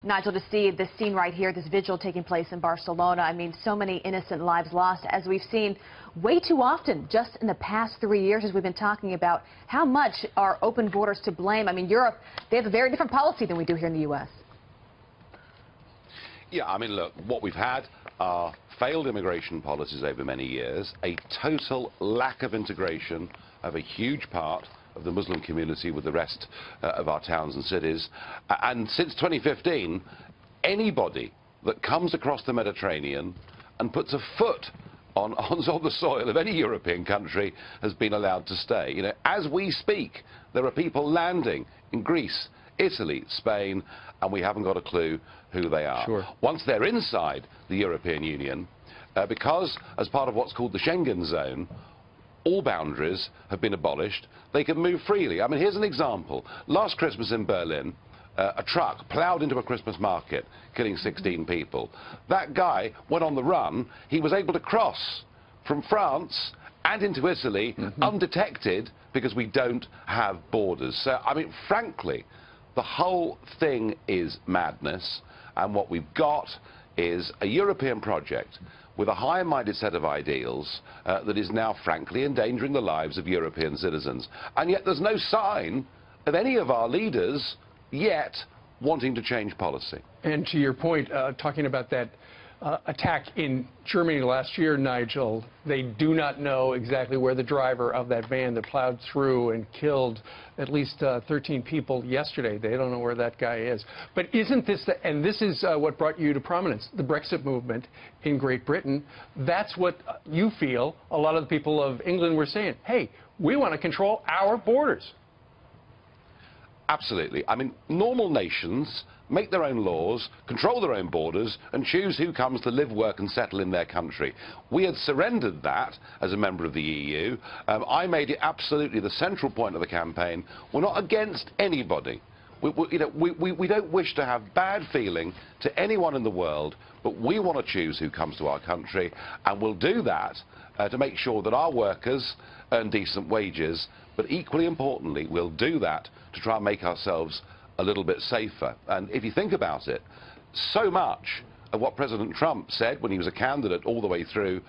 Nigel, to see this scene right here, this vigil taking place in Barcelona, I mean, so many innocent lives lost, as we've seen way too often just in the past 3 years, as we've been talking about. How much are open borders to blame? I mean, Europe, they have a very different policy than we do here in the U.S. Yeah, I mean, look, what we've had are failed immigration policies over many years, a total lack of integration of a huge part of the Muslim community with the rest of our towns and cities. And since 2015, anybody that comes across the Mediterranean and puts a foot on the soil of any European country has been allowed to stay. You know, as we speak, there are people landing in Greece, Italy, Spain, and we haven't got a clue who they are. Sure. Once they're inside the European Union, because as part of what's called the Schengen zone, all boundaries have been abolished, they can move freely. I mean, here's an example. Last Christmas in Berlin, a truck ploughed into a Christmas market, killing 16 people. That guy went on the run. He was able to cross from France and into Italy undetected because we don't have borders. So, I mean, frankly, the whole thing is madness, and what we've got is a European project with a high-minded set of ideals that is now, frankly, endangering the lives of European citizens. And yet there's no sign of any of our leaders yet wanting to change policy. And to your point, talking about that attack in Germany last year, Nigel, they do not know exactly where the driver of that van that plowed through and killed at least 13 people yesterday. They don't know where that guy is. But isn't this, and this is what brought you to prominence, the Brexit movement in Great Britain. That's what you feel a lot of the people of England were saying. Hey, we want to control our borders. Absolutely. I mean, normal nations make their own laws, control their own borders, and choose who comes to live, work and settle in their country. We had surrendered that as a member of the EU. I made it absolutely the central point of the campaign. We're not against anybody. We don't wish to have bad feeling to anyone in the world, but we want to choose who comes to our country, and we'll do that to make sure that our workers earn decent wages, but equally importantly, we'll do that to try and make ourselves a little bit safer. And if you think about it, so much of what President Trump said when he was a candidate all the way through,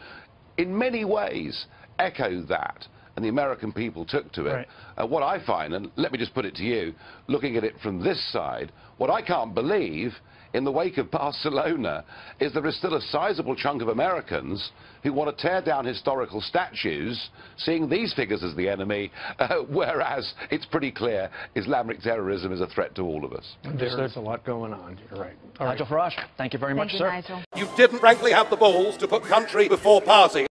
in many ways, echoed that. And the American people took to it. Right. What I find, and let me just put it to you, looking at it from this side, what I can't believe in the wake of Barcelona is there is still a sizable chunk of Americans who want to tear down historical statues, seeing these figures as the enemy, whereas it's pretty clear Islamic terrorism is a threat to all of us. There's a lot going on. You're right. Nigel Farage, thank you very much, sir. Nigel. You didn't, frankly, have the balls to put country before party.